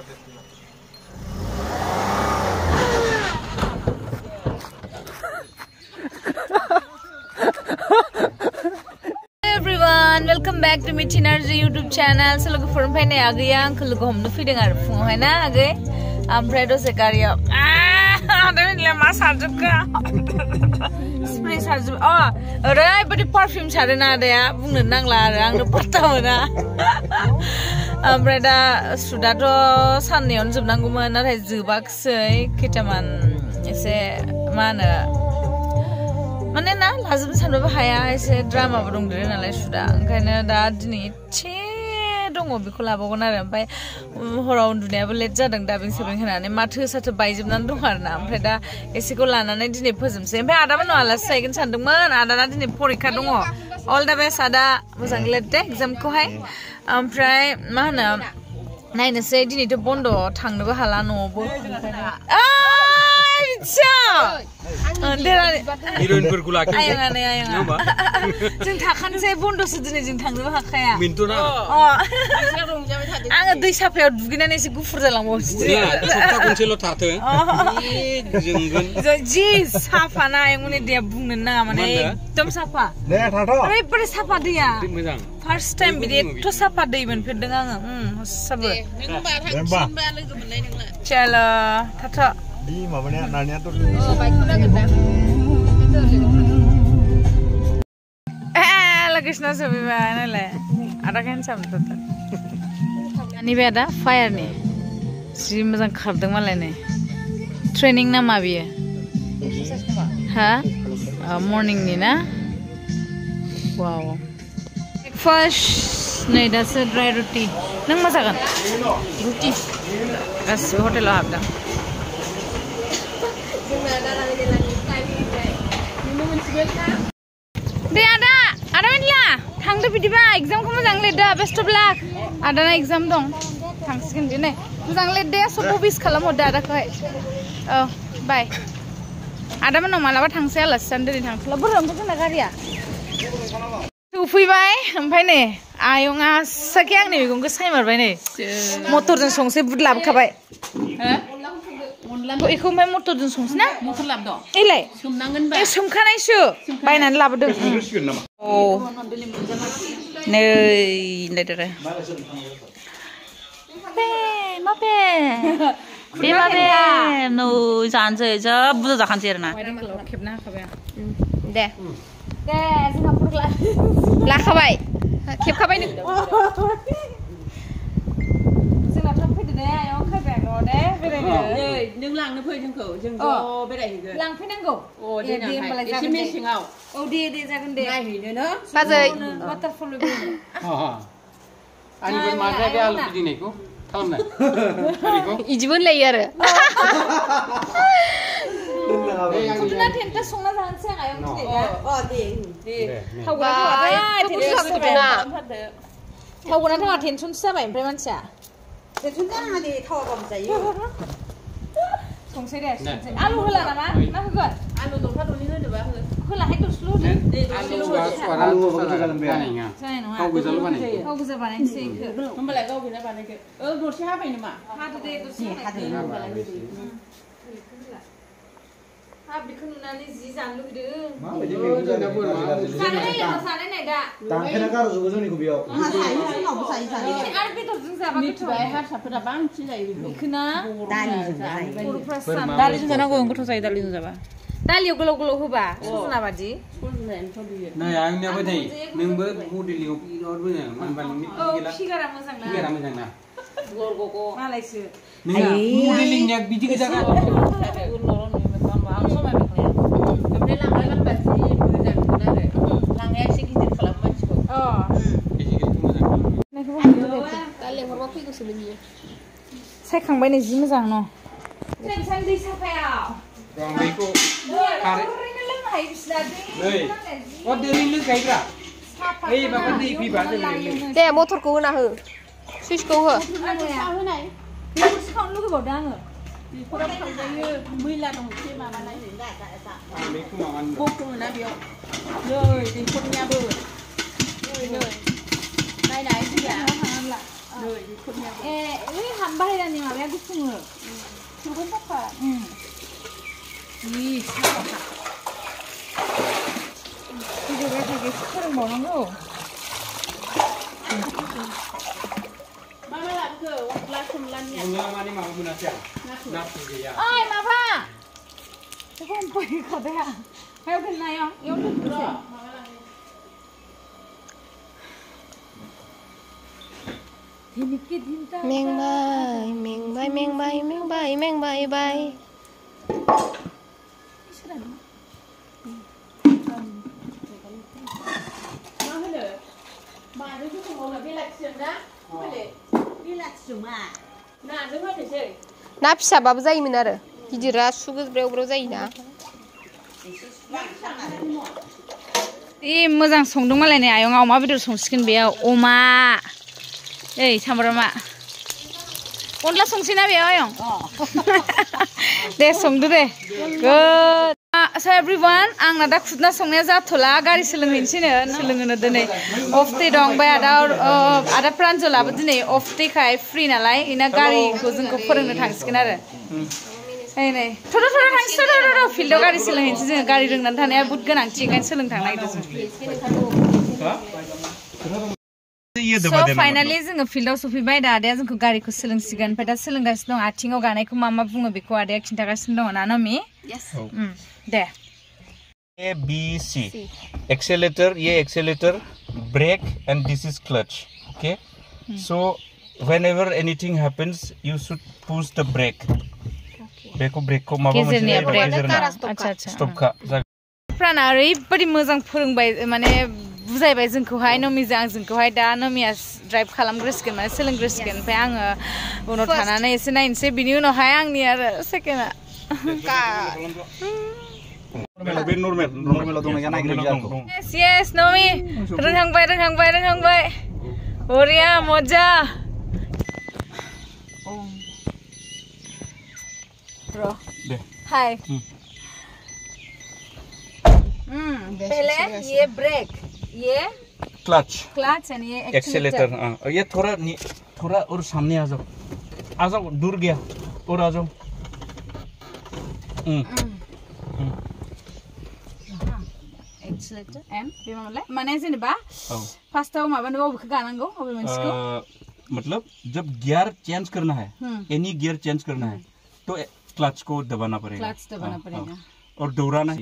Everyone, welcome back to Mithi Narzary YouTube channel. So look for me na agaya uncle look home no feeding ar phone hai na agay. Pray to se Gari up. Don't let my sarjuka. Spray sarjuk. Oh, right, but the perfume sarana there. Bung nang la rang no pata na. Pray da sudah to sanneon jubnang guma na hai jubak se kita man ese mana. Mana na lazim sanba bahaya ese drama bodong diri na lai sudah. Karena da dini dong biko labagon आरो ओमफ्राय हराव उन्दुनायाबो late जादों दा बें सेबें होनानै माथो साथो बायजोबनानै दं आरो ना ओमफ्राय दा एसेखौ लानानै दिनै फोजोबसै ओमफ्राय आदामोन आलासि जाहैगोन सानदोंमोन आदाना दिनै फरिखा दङ अल दा बेस्ट आदा मोजां लिर दे एग्जामखौहाय ओमफ्राय मा होनो नायनोसै दिनैथ' बन्द थांनोबो हाला न'आवबो हिरोइनफोरखौ लाखि आयङानो जों थाखानोसै बन्दसो दिनै जों थांनोबो हाखाया मिन्थ'ना आङो दै साफायाव दुगैनानै एसे गुफुर जालांबावसै सप्ता खनसेल' थाथो जोंगोन जि साफा ना आयंनि दैया बुंनो नाङा माने एकदम साफा ओरैबायदि साफा दैया मोजां फार्स्ट टाइम बिदि एथ' साफा दै मोनफेरदों आङो हसाबो चलो थाथ' Di mamanya nanya tuh. Oh, baikku na ganda. Lagi sna sabi ba na le. Ada kan sam tuh. Ani be ada fire nih. Si mazang khardeng malai nih. Training na ma biye. Ha? Morning nih na. Wow. Breakfast nih dah se dry roti. Nang masakan? Roti. Gas hotel lo habda. दे आदा मिनला थांदो बिदिबा एग्जामखौ मोजां लिरदो best of lakh आदाना exam दं थांसिगोन दिनै मोजां लिरदे सबखौ बिस खालामहरदो आदाखौहाय औ बाय आदामोननाव मालाबा थांसै आलासि जानो दिनै थांथ'ला बोरै ओमफ्राय जोंना गारिया सफैबाय ओमफ्राय नै आयंआ साखि आंनि मैगंखौ सायमारबाय नै मटरजों संसै बुद लाबोखाबाय इखौ ओमफ्राय मटरजों संसै ना मटर लाबोदों एलाय सोमनांगोन बा सोमखानायसो बायनानै लाबोदों औ नै नायदोरे माबे नो जानोसै जा बुरजा जाखानोसै आरोना खेबना होखाबाय दे जोंहा फुरला लाखाबाय खेबखाबाय नों जोंना थाब फैदो दे आयं खाबाय न' दे बेरायनो नों लांनो फै जोंखौ जों ज' बेरायहैगोन लांफैनांगौ दे होमबालाय एसे मेसेङाव औ दे जागोन दे नायहैनो न बाजै वाटारफल आंनिबो मा जायगा आलु फिदिनायखौ खालामनाय इदिबो होनलायो आरो Kuduna टेन्टआ संना जानोसै आं आयं दिनै दे थावगोना थावा टेनसनसो जाबाय ओमफ्राय मानसिया टेनसन जानाङा दे थावाबाबो जायो संसै दे आलु होला नामा ना होगोन आलु दरफा दरनै होनोबा होलाहाय दरसेल' होदो आलु होबाबो जागोन बे जानाय नङा गाव गोजाल' बानाय गाव गोजा बानायनोसै इखो होमबालाय गाव गोजा बानायदो दरसे हाबाय नामा हादो दे दरसे हादो बेखौ नुनानै जि जानो लुगैदों माबायदि मैगं जानो जानाय नाय दा दांखेना गारजोबो जोंनिखौ बेयाव जोंनावबो जायो आरो बेदरजों जाबा गोथाव हारसाफोरा बांसिन जायो बेखौना दालिजों जानांगौ गोथाव जायो दालिजों जाबा दालियाव गोलाव गोलाव होबा सजना बादि नै आंनियाबो नै नोंबो मडेलिंआव मोजां मानबा नोंनि फिगारा मोजां ना फिगारा मोजां ना गरगग मालायसो मडेलिंनिया बिदि गोजा सायखांबाय नै जि मोजां न' दै साफायाव बेखौ ओरैनो लोंनो हायो बिसिना दै लोंखायोब्रा ओइ माबा दै फैबा दे मटरखौ होना हो सुइचखौ हो होनाय सिखावनो लुगैबावदों आङो बेफोराव थांजायो मैला दं एसे माबानाय बख'ना बेयाव नै दैखरनियाबो नै नायनाय दैया नै दैखरनियाबो बाहेरानि माबाया गुसुङो सुगोन साफा इ साफा गिदिर थाखाय फोरोंबावनांगौ मा लाबोखो अनला सोमलानिया अनला माने माबा मोनासै नाथुर गैया ओइ माबा बेखौ फैखाबाय आयाव दोननायाव इयाव दोनदो Mengbay bay. Na फिसाबाबो जायोमोन आरो गिदिरा सुगोब्रेव जायोना मोजां संदों मालाय नै आयं अमा बेदर संसिगोन बेयाव अमा Hey, Samarama. Onla songsina be ayong. De songdu de. Good. So everyone, ang nada khudna songnya jathola gari soलोंहैनोसैनो सोलोंनो दिनै off day dong bai ada pranjolaबो दिनै off day खाय free नालाय इना गारिखौ जोंखौ फोरोंनो थांसिगोन आरो नै नै थोर थांसिगोन फिल्डआव गारि सोलोंहैनोसै जों गारि रोंनानै थानाया बहुत गोनांथि ओंखायनो सोलोंथां नागिरदों So finally जोङो फिल्डआव सफैबाय दा आदाया जोंखौ गारिखौ सोलोंसिगोन ओमफ्राय दा सोलोंगासिनो दं आथिङाव गानायखौ मा बुङो बेखौ आदाया खिन्थागासिनो दङ ना नमि Yes they A B C accelerator ये accelerator brake and this is clutch okay so whenever anything happens you should push the brake brake को माबा मोनसे stop का प्राना ओरैबायदि मोजां फोरोंबाय माने बुजायबाय जोंखौहाय नमिजों आंजोंखौहाय दा नमिया ड्राइभ खालामग्रोसिगोन माने सोलोंग्रोसिगोन ओमफ्राय आङो उनाव थानानै एसे नायनोसै बिनि उनावहाय आंनि आरो सेकेन्डआ Yes, Nomi. रोंहांबाय. बरिया मजा. Bro. Hi. पहले ये ब्रेक, ये क्लच एंड ये एक्सेलेरेटर ये थोड़ा और सामने आ जाओ दूर गया और आ जाओ एक्सेलेरेटर एंड बेमालाय माने जेनेबा फार्स्टआव माबानो बबेखौ गानांगौ बबे मोनसेखौ मतलब जब गियर चेंज करना है एनी गियर चेंज करना है तो क्लच को दबाना पड़ेगा और दौड़ाना है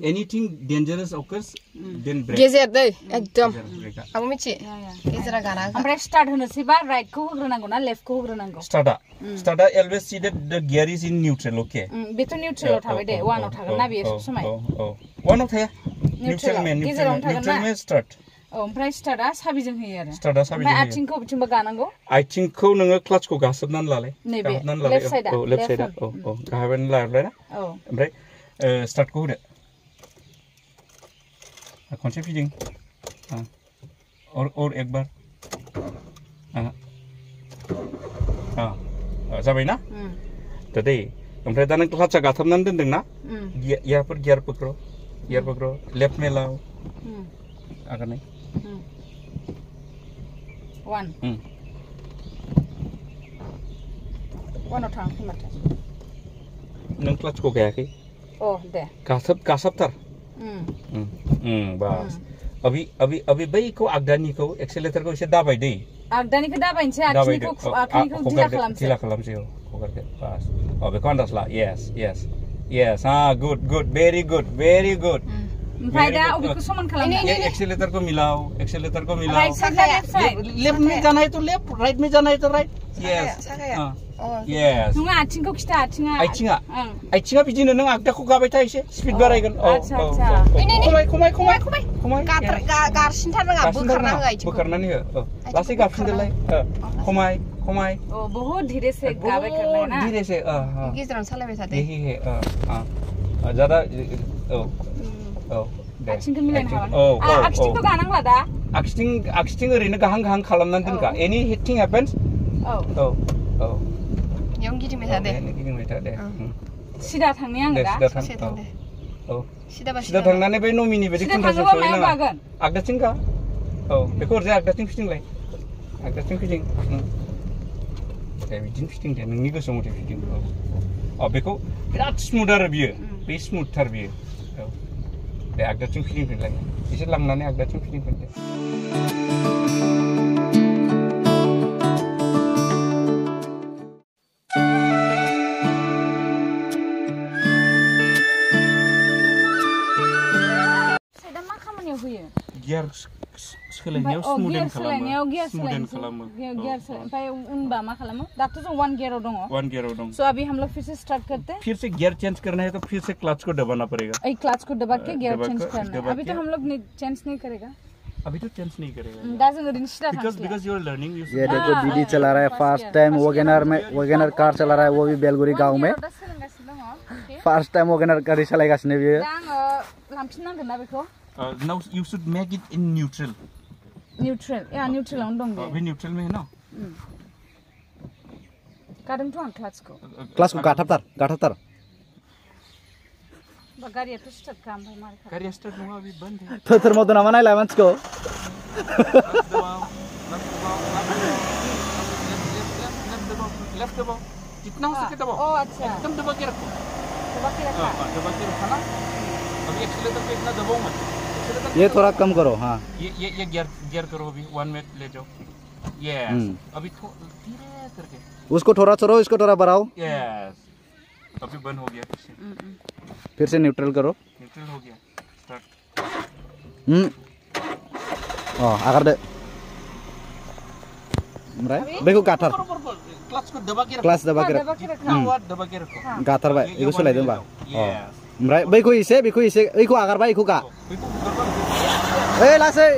anything dangerous occurs then brake गेजेर दै एकदम आबो मिथि गेजेरा गाना ओमफ्राय स्टार्ट होनोसैबा राइट को होग्रोनांगौ ना लेफ्ट को होग्रोनांगौ स्टार्टआ always see that the gear is in neutral okay बेथ' निउट्रेलाव थाबाय दे वानाव थागोन ना बेयो सब समाय वानाव थाया निउट्रेल में स्टार्ट ओमफ्राय स्टार्टआ साबिजों होयो आरो स्टार्टआ साबिजों होयो आथिंखौ बिथिंबो गानांगौ आथिंखौ नोङो क्लाचखौ गासोबनानै लालाय नैबे लेफ्ट साइडआ गाहायबानो लाबाय ना ओमफ्राय स्टार्ट को होदो खनसे फिदिं और एक बार जाबाय ना तो दे ओमफ्राय दा नों क्लाचा गाथाबनानै दोनदों ना यहाँ पर गियर पकड़ो लेफ्ट में लाओ आगे नहीं 1 वानाव थाङाखै माथो नों क्लाचखौ गायाखै दे गासाबथार बस अभी बैखौ आगदानिखौ एक्सेलेरेटरखौ एसे दाबाय दै आगदानिखौ दाबायनोसै आथिंखौ ढिला खालामसै हगारदो बस बेखौ आन्दाज ला yes गुड भेरि गुड ओमफ्राय दा अबेखौ समान खालामनो एक्सेलेरेटरखौ मिलाओ right side left side left में जाना है तो लेफ्ट राइट में जाना है तो राइट yes नों आथिंखौ खिथा आथिङा बिदिनो नों आगदाखौ गाबाय था एसे स्पिड बारायगोन खमाय गारसिनथार नङा बोखारनानै हो लासै गाबफिनदोलाय खमाय बहुत धीरे से गाबाय करनाय ना धीरे से गेजेराव सालायबाय थादे ज्यादा आथिंखौ मिलायनो हागोन आथिंखौ गानांला दा आथिं ओरैनो गाहां खालामनानै दोनखा एनी हिटिं हेपेन्स याव गिदिंबाय थादे सिदा थांनाय आङो दा सिदा थांनानै बै नमिनि बायदि खुन्थाजों सलायनाङा आगदाथिं गा बेखौ ओरैजाय आगदाथिं फिदिंलाय आगदाथिं फिदिं बिदिनो फिदिंदो नोंनि गोसो मथे फिदिं औ बेखौ बिराद स्मुथ आरो बियो बे स्मुथथार बियो औ दे आगदाथिं फिदिंफिनलाय एसे लांनानै आगदाथिं फिदिंफिनदो गियार सोलायनायाव स्मुदेन खालामो गियार ओमफ्राय उनबा मा खालामो दाथ' जों 1 गियाराव दङ 1 गियाराव दं सो अभी हम लोग फिर से स्टार्ट करते हैं फिर से गियर चेंज करना है तो फिर से क्लच को दबाना पड़ेगा क्लच को दबा के गियर चेंज करना है अभी तो हम लोग चेंज नहीं करेगा अभी तो चेंज नहीं करेगा दा जों ओरैनो सिदा बिकॉज़ यू आर लर्निंग ये देखो दीदी चला रहा है फर्स्ट टाइम वैगनर कार चला रहा है वो भी बेलगुरी गांव में फर्स्ट टाइम वैगनर गाड़ी चलायगासिनो बियो दा आङो लांफिननांगोन ना बेखौ now you should make it in neutral या न्यूट्रलावनो दं बे अभी न्यूट्रल में है ना गादोंथ' आं क्लासखौ गाथाबथार गारियाथ' स्टार्ट खालाम ओमफ्राय मारै गारिया स्टार्ट नङा अभी बंद है थोर मदन नामा नायलाय मानसिखौ लेफ्ट दबाओ जितना हो सके दबाओ ओ अच्छा एकदम दबा के रखो ना अभी एक्सीलरेटर पे इतना दबाओ मत ये थोड़ा कम करो हाँ ये गियर करो अभी 1 में ले जाओ यस अभी धीरे करके उसको थोड़ा छोड़ो इसको थोड़ा बढ़ाओ यस अभी बंद हो गया फिर से न्यूट्रल करो न्यूट्रल हो गया स्टार्ट आगार दे ओमफ्राय बेखौ गाथार क्लच को दबा के रखो दबा के रखो गाथारबाय बेखौ सोलायदो होनबा ओमफ्राय बेखौ एसे बेखौ आगारबाय बेखौ गा ओइ लासै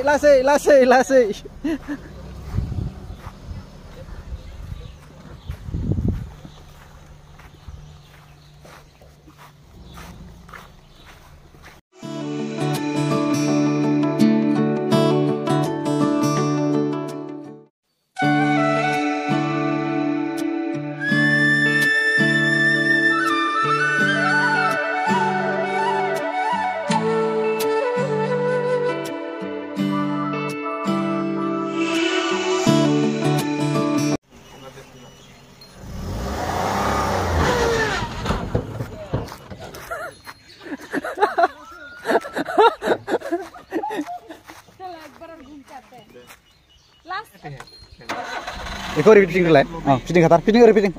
बेखौ ओरै फिदिंलाय फिदिं खाथार फिदिं ओरै फिदिं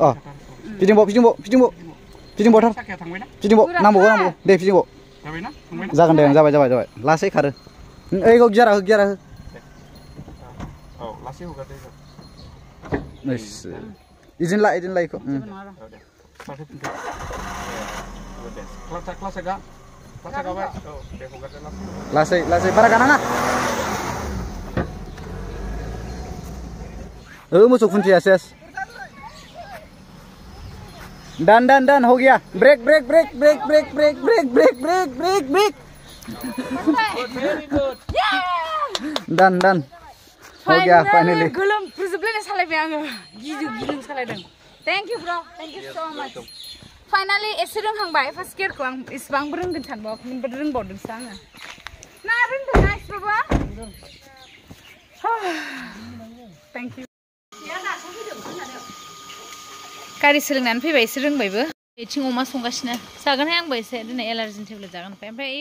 फिदिंबाव थार फिदिंबाव नांबावगौ दे फिदिंबाव जागोन दे जाबाय लासै खारो ओइखौ गियारा हो औ लासै हगारदो इदिन ला इखौ लासै बारा गानाङा मोसौ खुन्थिया सेस डन हो गया ब्रेक डन हो गया फाइनली गोलोम फोजोबलायना सालायबाय आङो गिलुं सालायदों थेंक यू ब्र thank you so much finally essay रोंहांबाय first गियारखौ आं इसेबांबो रोंगोन सानबावाखैमोन रोंबावदोंसो आङो ना रोंदोंना इसेबाबो थेंक यू गारि सोलोंनानै फैबाय एसे रोंबायबो बेथिं अमा संगासिनो जागोनहाय आंबो एसे दिनै एलार्जिनि टेब्लेट जागोन ओमफ्राय